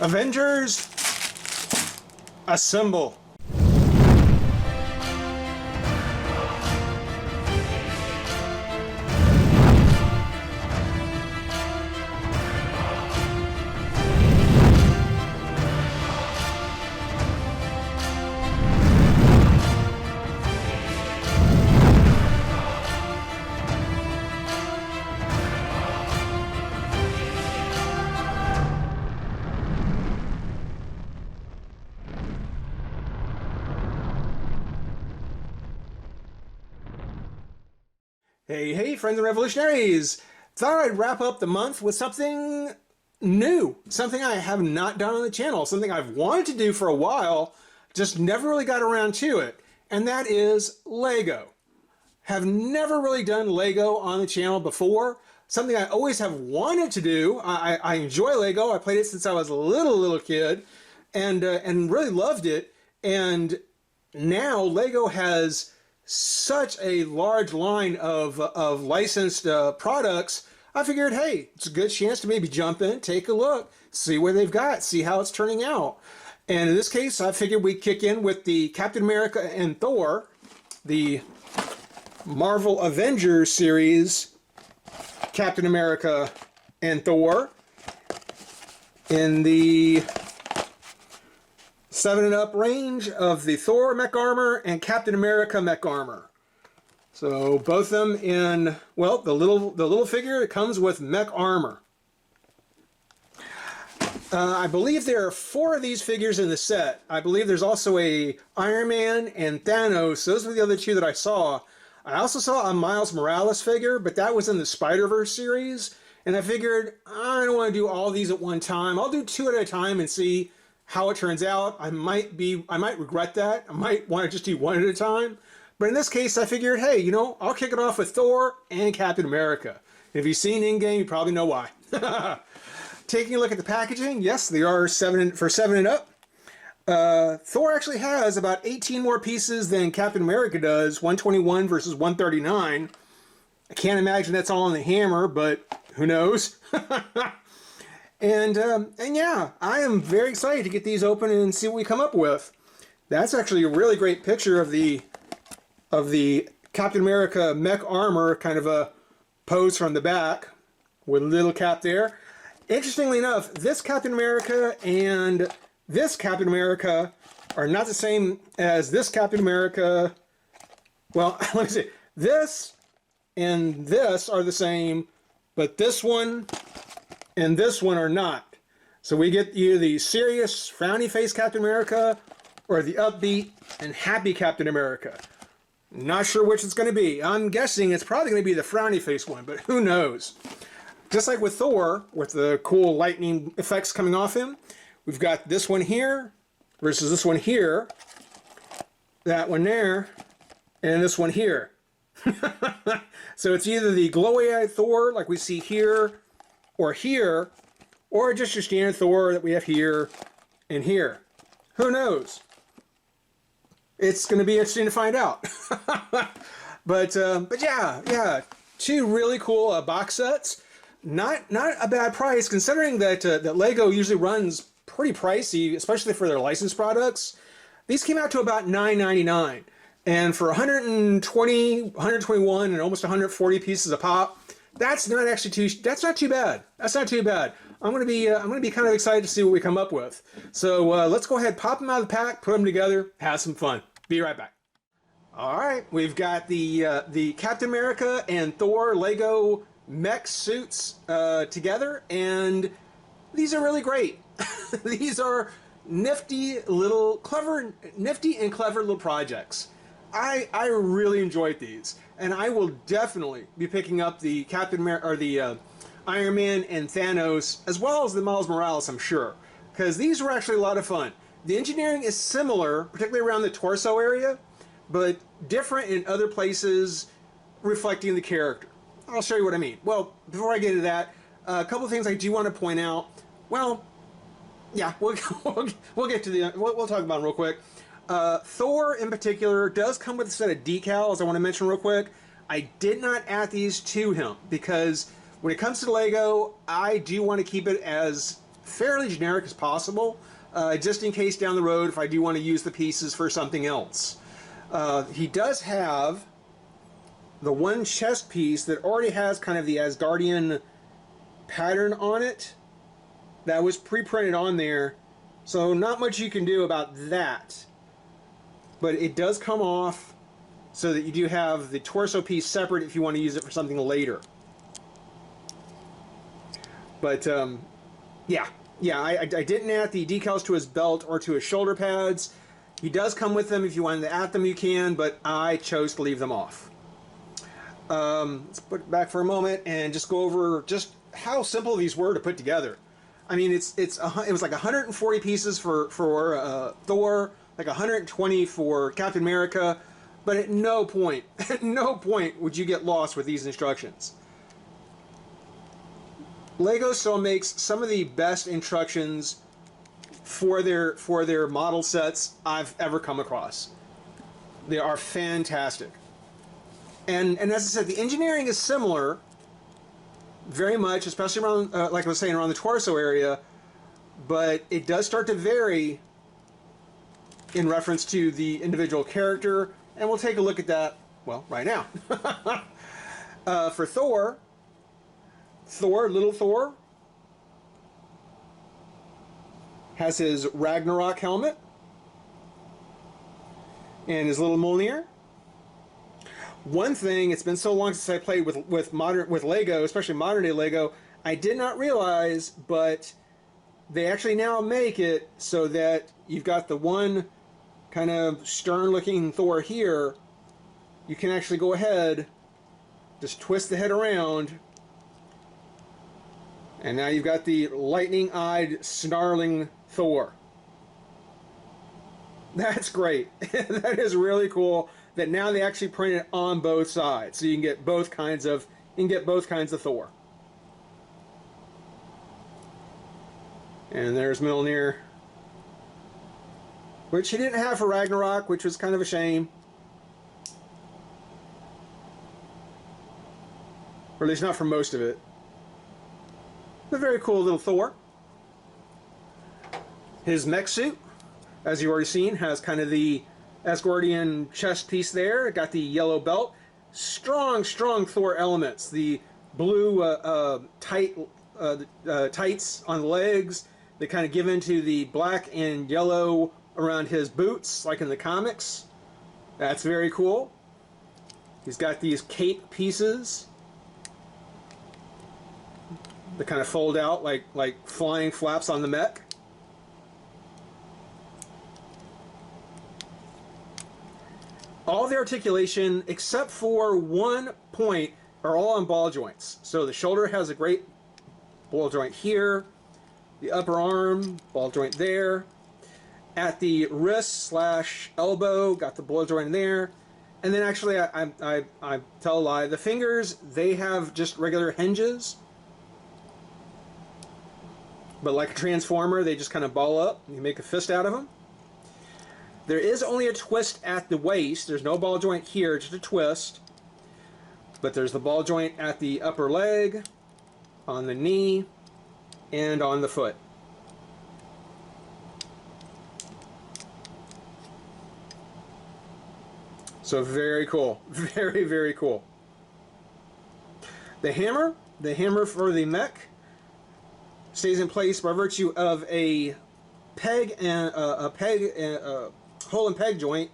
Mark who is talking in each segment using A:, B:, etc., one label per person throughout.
A: Avengers, assemble. Hey, friends and revolutionaries! Thought I'd wrap up the month with something new, something I have not done on the channel, something I've wanted to do for a while, just never really got around to it, and that is Lego. Have never really done Lego on the channel before, something I always have wanted to do. I enjoy Lego. I played it since I was a little kid, and really loved it, and now Lego has such a large line of licensed products. I figured, hey, it's a good chance to maybe jump in, take a look, see what they've got, see how it's turning out. And in this case, I figured we'd kick in with the Captain America and Thor, the Marvel Avengers series, Captain America and Thor, in the 7 and up range of the Thor Mech Armor and Captain America Mech Armor. So both of them in, well, the little figure, it comes with Mech Armor. I believe there are 4 of these figures in the set. I believe there's also a Iron Man and Thanos. Those were the other 2 that I saw. I also saw a Miles Morales figure, but that was in the Spider-Verse series. And I figured, I don't want to do all these at one time. I'll do 2 at a time and see how it turns out. I might regret that. I might want to just do 1 at a time. But in this case, I figured, hey, you know, I'll kick it off with Thor and Captain America. If you've seen in-game, you probably know why. Taking a look at the packaging, yes, they are 7 and up. Thor actually has about 18 more pieces than Captain America does, 121 versus 139. I can't imagine that's all on the hammer, but who knows? And yeah, I am very excited to get these open and see what we come up with. That's actually a really great picture of the Captain America Mech Armor, kind of a pose from the back with a little cap there. Interestingly enough, this Captain America and this Captain America are not the same as this Captain America. Well, let me see. This and this are the same, but this one and this one are not. So we get either the serious, frowny face Captain America or the upbeat and happy Captain America. Not sure which it's going to be. I'm guessing it's probably going to be the frowny face one, but who knows? Just like with Thor, with the cool lightning effects coming off him, we've got this one here versus this one here, that one there, and this one here. So it's either the glowy-eyed Thor like we see here, or just your standard Thor that we have here and here. Who knows? It's going to be interesting to find out. But yeah, 2 really cool box sets. Not a bad price, considering that that Lego usually runs pretty pricey, especially for their licensed products. These came out to about $9.99, and for 120, 121, and almost 140 pieces a pop, that's not too bad. That's not too bad. I'm gonna be kind of excited to see what we come up with. So let's go ahead, pop them out of the pack, put them together, have some fun. Be right back. All right, we've got the Captain America and Thor Lego mech suits together, and these are really great. These are nifty and clever little projects. I really enjoyed these, and I will definitely be picking up the Captain America or the Iron Man and Thanos, as well as the Miles Morales, I'm sure, because these were actually a lot of fun. The engineering is similar, particularly around the torso area, but different in other places, reflecting the character. I'll show you what I mean. Well, before I get into that, a couple of things I do want to point out. Well, yeah, we'll get to the we'll talk about them real quick. Thor in particular does come with a set of decals I want to mention real quick. I did not add these to him because when it comes to Lego, I do want to keep it as fairly generic as possible, just in case down the road if I do want to use the pieces for something else. He does have the one chest piece that already has kind of the Asgardian pattern on it. That was pre-printed on there, so not much you can do about that. But it does come off so that you do have the torso piece separate if you want to use it for something later. But yeah, I didn't add the decals to his belt or to his shoulder pads. He does come with them. If you want to add them, you can, but I chose to leave them off. Let's put it back for a moment and just go over just how simple these were to put together. I mean, it was like 140 pieces for Thor, like 120 for Captain America, but at no point would you get lost with these instructions. Lego still makes some of the best instructions for their model sets I've ever come across. They are fantastic. And as I said, the engineering is similar, very much, especially around, like I was saying, around the torso area, but it does start to vary in reference to the individual character, and we'll take a look at that, well, right now. For Thor, little Thor, has his Ragnarok helmet and his little Mjolnir. One thing, it's been so long since I played with Lego, especially modern day Lego, I did not realize, but they actually now make it so that you've got the one kind of stern looking Thor here. You can actually go ahead, just twist the head around, and now you've got the lightning eyed snarling Thor. That's great. That is really cool. That now they actually print it on both sides, so you can get both kinds of Thor. And there's Mjolnir, which he didn't have for Ragnarok, which was kind of a shame. Or at least not for most of it. A very cool little Thor. His mech suit, as you've already seen, has kind of the Asgardian chest piece there. It got the yellow belt. Strong Thor elements. The blue tights on the legs. They kind of give into the black and yellow around his boots, like in the comics. That's very cool. He's got these cape pieces that kind of fold out like flying flaps on the mech. All the articulation, except for one point, are all on ball joints. So the shoulder has a great ball joint here. The upper arm, ball joint there. At the wrist / elbow, got the ball joint there. And then actually, I tell a lie, the fingers, they have just regular hinges. But like a transformer, they just kind of ball up. You make a fist out of them. There is only a twist at the waist. There's no ball joint here, just a twist. But there's the ball joint at the upper leg, on the knee, and on the foot. So very cool. Very, very cool. The hammer for the mech stays in place by virtue of a peg and a hole and peg joint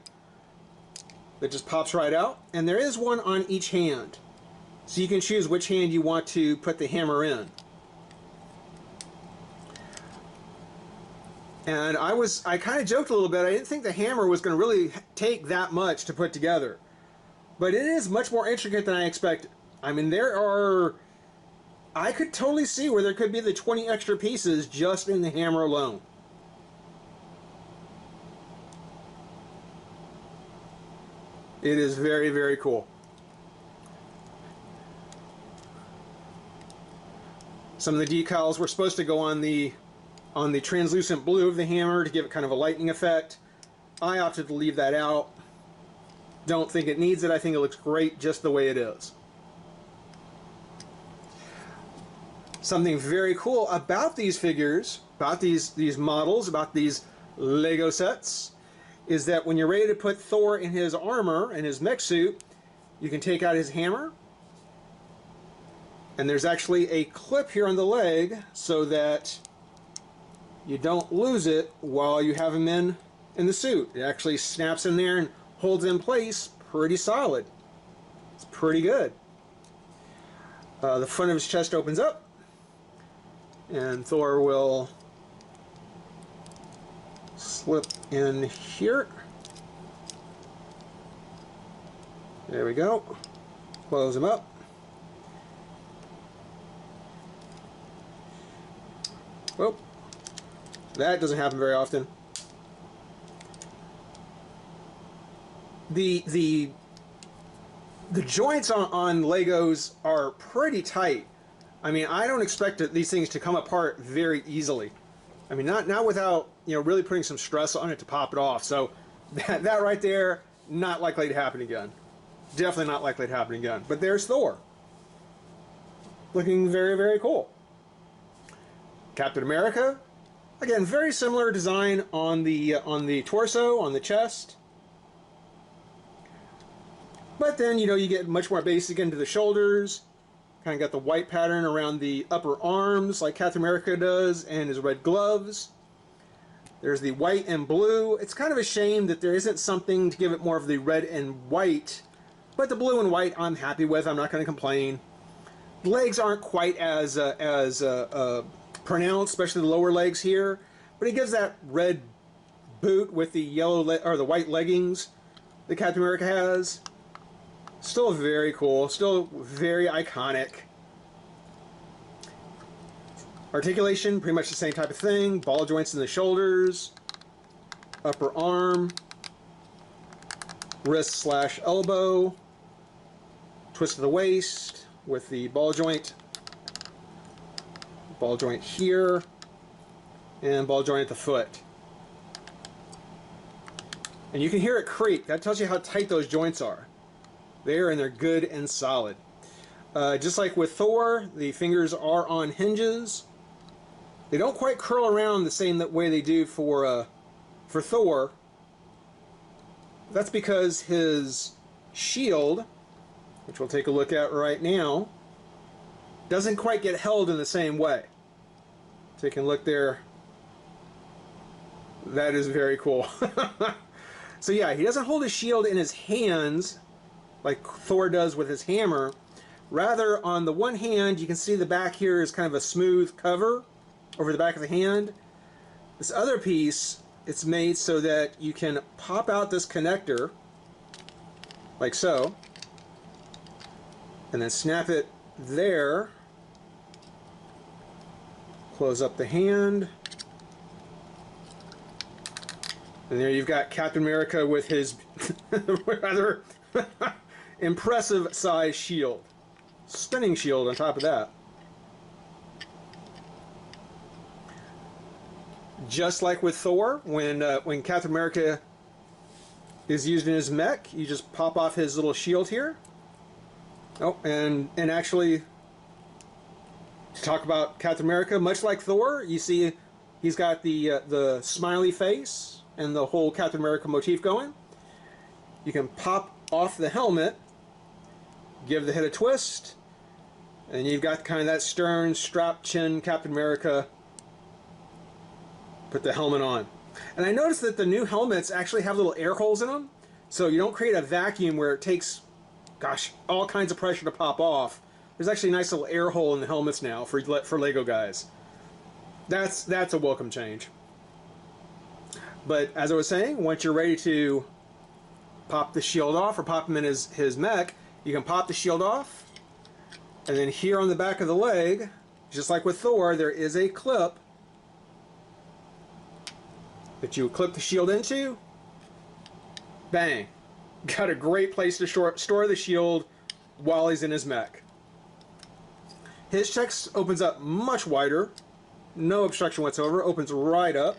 A: that just pops right out, and there is one on each hand, so you can choose which hand you want to put the hammer in. And I kind of joked a little bit. I didn't think the hammer was going to really take that much to put together, but it is much more intricate than I expected. I mean, I could totally see where there could be the 20 extra pieces just in the hammer alone. It is very, very cool. Some of the decals were supposed to go on the translucent blue of the hammer to give it kind of a lightning effect. I opted to leave that out. Don't think it needs it. I think it looks great just the way it is. Something very cool about these figures about these models, about these Lego sets, is that when you're ready to put Thor in his armor and his mech suit, you can take out his hammer, and there's actually a clip here on the leg so that you don't lose it while you have him in the suit. It actually snaps in there and holds in place pretty solid. It's pretty good. The front of his chest opens up, and Thor will slip in here. There we go. Close him up. Well, that doesn't happen very often. The joints on Legos are pretty tight. I mean, I don't expect these things to come apart very easily. I mean, not without, you know, really putting some stress on it to pop it off. So that right there, not likely to happen again. Definitely not likely to happen again. But there's Thor, looking very, very cool. Captain America, again, very similar design on the torso, on the chest. But then, you know, you get much more basic into the shoulders. Kind of got the white pattern around the upper arms like Captain America does, and his red gloves. There's the white and blue. It's kind of a shame that there isn't something to give it more of the red and white. But the blue and white I'm happy with. I'm not going to complain. The legs aren't quite as pronounced, especially the lower legs here. But it gives that red boot with the yellow or the white leggings that Captain America has. Still very cool. Still very iconic. Articulation, pretty much the same type of thing. Ball joints in the shoulders. Upper arm. Wrist / elbow. Twist of the waist with the ball joint. Ball joint here. And ball joint at the foot. And you can hear it creak. That tells you how tight those joints are. There, and they're good and solid. Just like with Thor, the fingers are on hinges. They don't quite curl around the same way they do for Thor. That's because his shield, which we'll take a look at right now, doesn't quite get held in the same way. Taking a look there. That is very cool. So yeah, he doesn't hold his shield in his hands like Thor does with his hammer. Rather, on the one hand, you can see the back here is kind of a smooth cover over the back of the hand. This other piece, it's made so that you can pop out this connector, like so, and then snap it there. Close up the hand. And there you've got Captain America with his rather impressive size shield. Spinning shield on top of that. Just like with Thor, when Captain America is used in his mech, you just pop off his little shield here. Oh, and actually, to talk about Captain America, much like Thor, you see he's got the smiley face and the whole Captain America motif going. You can pop off the helmet, give the head a twist, and you've got kind of that stern, strapped chin Captain America. Put the helmet on. And I noticed that the new helmets actually have little air holes in them, so you don't create a vacuum where it takes, gosh, all kinds of pressure to pop off. There's actually a nice little air hole in the helmets now for Lego guys. That's a welcome change. But as I was saying, once you're ready to pop the shield off or pop him in his mech, you can pop the shield off, and then here on the back of the leg, just like with Thor, there is a clip that you clip the shield into. Bang. Got a great place to store the shield while he's in his mech. His chest opens up much wider. No obstruction whatsoever. Opens right up.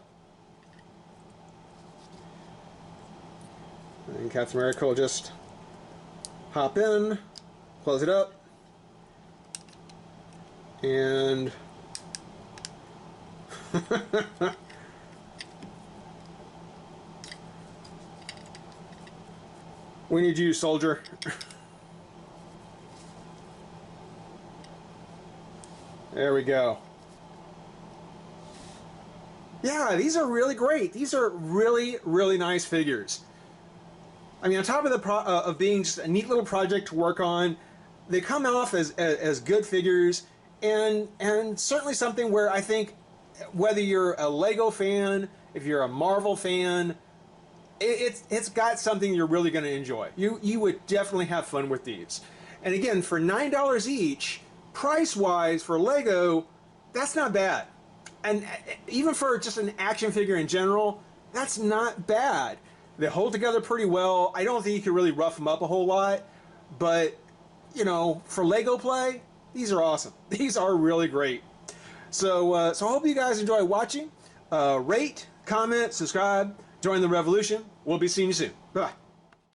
A: And Captain America will just hop in, close it up, and We need you, soldier. There we go. Yeah, these are really great. These are really, really nice figures. I mean, on top of of being just a neat little project to work on, they come off as good figures, and certainly something where I think whether you're a Lego fan, if you're a Marvel fan, it's got something you're really going to enjoy. You would definitely have fun with these. And again, for $9 each, price wise for Lego, that's not bad. And even for just an action figure in general, that's not bad. They hold together pretty well. I don't think you can really rough them up a whole lot, but you know, for Lego play, these are awesome. These are really great. So I hope you guys enjoy watching. Rate, comment, subscribe, join the revolution. We'll be seeing you soon. Bye.